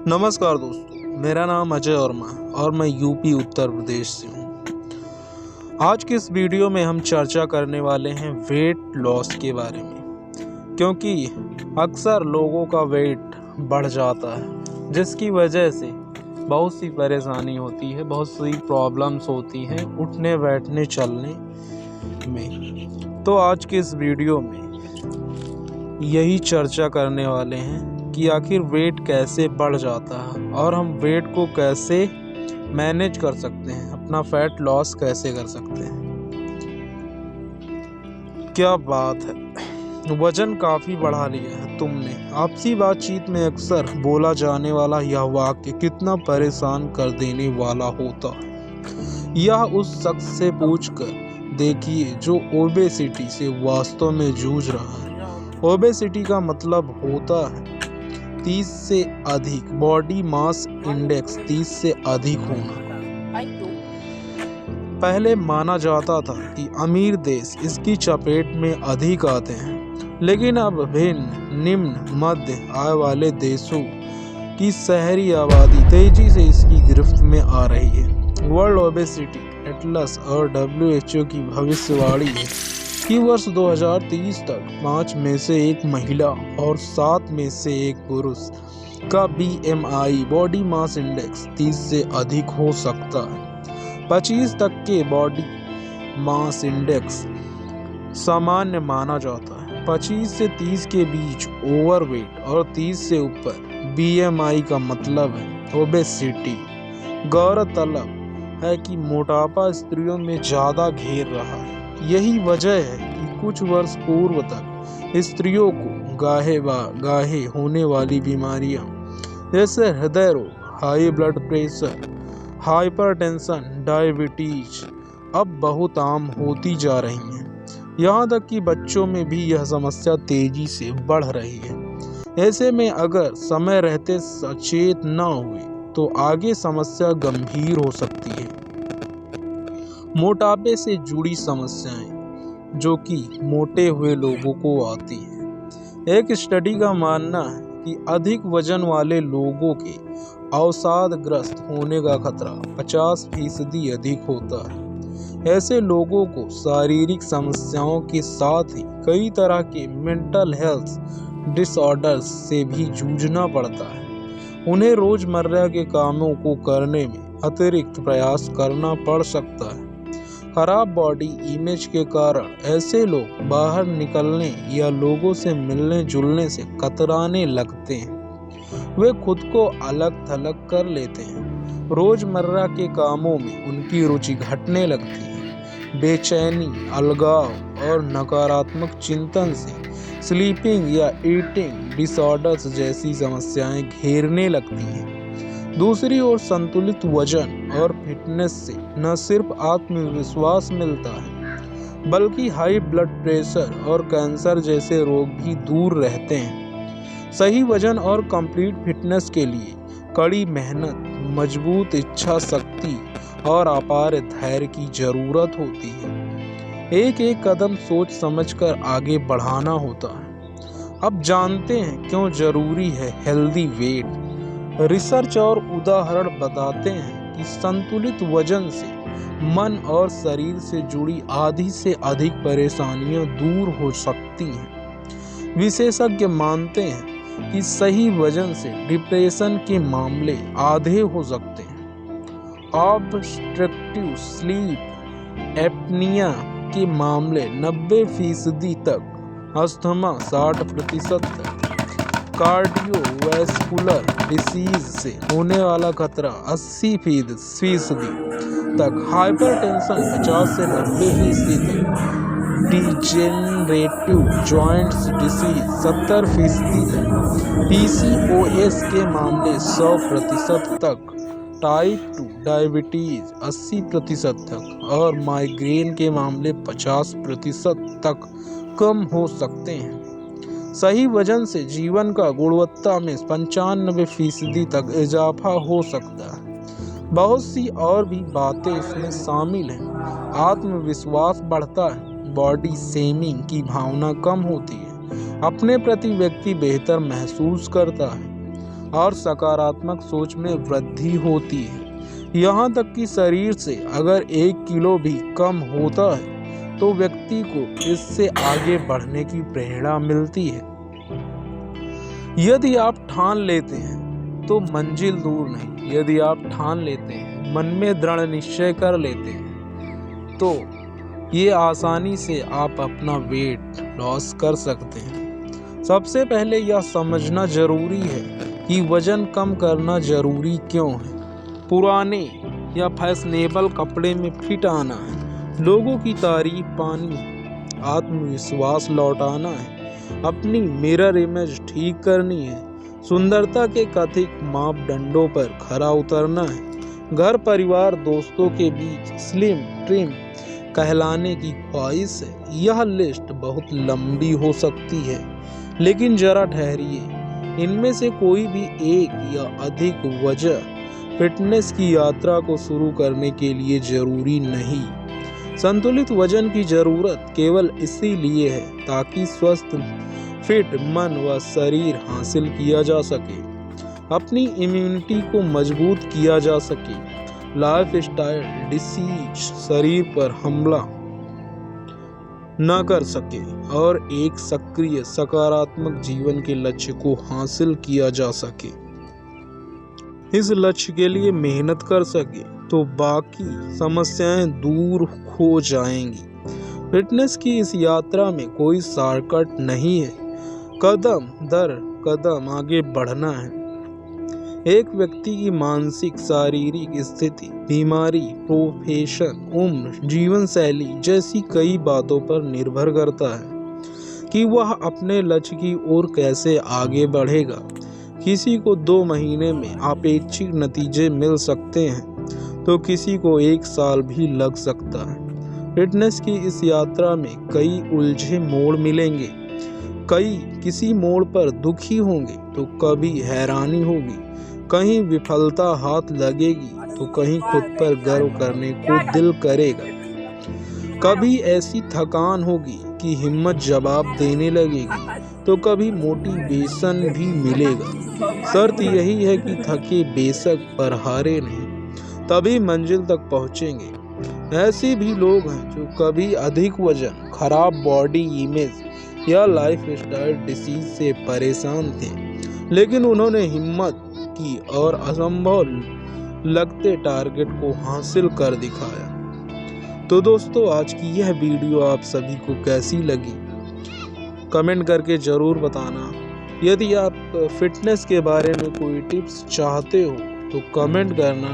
नमस्कार दोस्तों, मेरा नाम अजय वर्मा और मैं यूपी उत्तर प्रदेश से हूँ। आज की इस वीडियो में हम चर्चा करने वाले हैं वेट लॉस के बारे में, क्योंकि अक्सर लोगों का वेट बढ़ जाता है जिसकी वजह से बहुत सी परेशानी होती है, बहुत सी प्रॉब्लम्स होती हैं उठने बैठने चलने में। तो आज की इस वीडियो में यही चर्चा करने वाले हैं कि आखिर वेट कैसे बढ़ जाता है और हम वेट को कैसे मैनेज कर सकते हैं, अपना फैट लॉस कैसे कर सकते हैं। क्या बात है, वजन काफ़ी बढ़ा लिया है तुमने। आपसी बातचीत में अक्सर बोला जाने वाला यह वाक्य कितना परेशान कर देने वाला होता है। यह उस शख्स से पूछकर देखिए जो ओबेसिटी से वास्तव में जूझ रहा है। ओबेसिटी का मतलब होता है 30 से अधिक, बॉडी मास इंडेक्स 30 से अधिक होना। पहले माना जाता था कि अमीर देश इसकी चपेट में अधिक आते हैं, लेकिन अब भिन्न निम्न मध्य आय वाले देशों की शहरी आबादी तेजी से इसकी गिरफ्त में आ रही है। वर्ल्ड ओबेसिटी एटलस और WHO की भविष्यवाणी है कि वर्ष 2030 तक 5 में से 1 महिला और 7 में से 1 पुरुष का BMI बॉडी मास इंडेक्स 30 से अधिक हो सकता है। 25 तक के बॉडी मास इंडेक्स सामान्य माना जाता है। 25 से 30 के बीच ओवरवेट और 30 से ऊपर BMI का मतलब है ओबेसिटी। गौरतलब है कि मोटापा स्त्रियों में ज़्यादा घेर रहा है। यही वजह है कि कुछ वर्ष पूर्व तक स्त्रियों को गाहे होने वाली बीमारियां जैसे हृदय रोग, high blood pressure, hypertension, diabetes अब बहुत आम होती जा रही हैं। यहाँ तक कि बच्चों में भी यह समस्या तेजी से बढ़ रही है। ऐसे में अगर समय रहते सचेत न हुए तो आगे समस्या गंभीर हो सकती है। मोटापे से जुड़ी समस्याएं जो कि मोटे हुए लोगों को आती हैं। एक स्टडी का मानना है कि अधिक वजन वाले लोगों के अवसादग्रस्त होने का खतरा 50% अधिक होता है। ऐसे लोगों को शारीरिक समस्याओं के साथ ही कई तरह के मेंटल हेल्थ डिसऑर्डर्स से भी जूझना पड़ता है। उन्हें रोजमर्रा के कामों को करने में अतिरिक्त प्रयास करना पड़ सकता है। खराब बॉडी इमेज के कारण ऐसे लोग बाहर निकलने या लोगों से मिलने जुलने से कतराने लगते हैं। वे खुद को अलग थलग कर लेते हैं। रोजमर्रा के कामों में उनकी रुचि घटने लगती है। बेचैनी, अलगाव और नकारात्मक चिंतन से स्लीपिंग या ईटिंग डिसऑर्डर्स जैसी समस्याएं घेरने लगती हैं। दूसरी ओर संतुलित वजन और फिटनेस से न सिर्फ आत्मविश्वास मिलता है, बल्कि हाई ब्लड प्रेशर और कैंसर जैसे रोग भी दूर रहते हैं। सही वजन और कंप्लीट फिटनेस के लिए कड़ी मेहनत, मजबूत इच्छा शक्ति और अपार धैर्य की जरूरत होती है। एक एक कदम सोच समझकर आगे बढ़ाना होता है। अब जानते हैं क्यों जरूरी है हेल्दी वेट। रिसर्च और उदाहरण बताते हैं कि संतुलित वजन से मन और शरीर से जुड़ी आधी से अधिक परेशानियां दूर हो सकती हैं। विशेषज्ञ मानते हैं कि सही वजन से डिप्रेशन के मामले आधे हो सकते हैं। ऑब्स्ट्रक्टिव स्लीप एपनिया के मामले 90% तक, अस्थमा 60% तक, कार्डियोवैस्कुलर डिसीज से होने वाला खतरा 80% तक, हाइपरटेंशन 50 से 90% तक, डिजेनरेटिव जॉइंट्स डिसीज 70% तक, PCOS के मामले 100% तक, टाइप 2 डायबिटीज 80% तक और माइग्रेन के मामले 50% तक कम हो सकते हैं। सही वजन से जीवन का गुणवत्ता में 95% तक इजाफा हो सकता है। बहुत सी और भी बातें इसमें शामिल हैं। आत्मविश्वास बढ़ता है, बॉडी शेमिंग की भावना कम होती है, अपने प्रति व्यक्ति बेहतर महसूस करता है, और सकारात्मक सोच में वृद्धि होती है। यहाँ तक कि शरीर से अगर 1 किलो भी कम होता है तो व्यक्ति को इससे आगे बढ़ने की प्रेरणा मिलती है। यदि आप ठान लेते हैं तो मंजिल दूर नहीं, यदि आप ठान लेते हैं, मन में दृढ़ निश्चय कर लेते हैं, तो ये आसानी से आप अपना वेट लॉस कर सकते हैं। सबसे पहले यह समझना जरूरी है कि वजन कम करना जरूरी क्यों है। पुराने या फैशनेबल कपड़े में फिट आना है, लोगों की तारीफ पानी है, आत्मविश्वास लौटाना है, अपनी मिरर इमेज ठीक करनी है, सुंदरता के कथित मापदंडों पर खरा उतरना है, घर परिवार दोस्तों के बीच स्लिम ट्रिम कहलाने की ख्वाहिश है। यह लिस्ट बहुत लंबी हो सकती है, लेकिन जरा ठहरिए, इनमें से कोई भी एक या अधिक वजह फिटनेस की यात्रा को शुरू करने के लिए जरूरी नहीं। संतुलित वजन की जरूरत केवल इसीलिए है ताकि स्वस्थ फिट मन व शरीर हासिल किया जा सके, अपनी इम्यूनिटी को मजबूत किया जा सके, लाइफस्टाइल डिसीज शरीर पर हमला न कर सके और एक सक्रिय सकारात्मक जीवन के लक्ष्य को हासिल किया जा सके। इस लक्ष्य के लिए मेहनत कर सके तो बाकी समस्याएं दूर हो जाएंगी। फिटनेस की इस यात्रा में कोई शॉर्टकट नहीं है, कदम दर कदम आगे बढ़ना है। एक व्यक्ति की मानसिक शारीरिक स्थिति, बीमारी, प्रोफेशन, उम्र, जीवन शैली जैसी कई बातों पर निर्भर करता है कि वह अपने लक्ष्य की ओर कैसे आगे बढ़ेगा। किसी को 2 महीने में अपेक्षित नतीजे मिल सकते हैं तो किसी को 1 साल भी लग सकता है। फिटनेस की इस यात्रा में कई उलझे मोड़ मिलेंगे, किसी मोड़ पर दुखी होंगे तो कभी हैरानी होगी, कहीं विफलता हाथ लगेगी तो कहीं खुद पर गर्व करने को दिल करेगा, कभी ऐसी थकान होगी कि हिम्मत जवाब देने लगेगी तो कभी मोटिवेशन भी मिलेगा। शर्त यही है कि थके बेशक पर हारे नहीं, तभी मंजिल तक पहुंचेंगे। ऐसे भी लोग हैं जो कभी अधिक वजन, खराब बॉडी इमेज या लाइफस्टाइल डिसीज से परेशान थे, लेकिन उन्होंने हिम्मत की और असंभव लगते टारगेट को हासिल कर दिखाया। तो दोस्तों, आज की यह वीडियो आप सभी को कैसी लगी कमेंट करके ज़रूर बताना। यदि आप फिटनेस के बारे में कोई टिप्स चाहते हो तो कमेंट करना।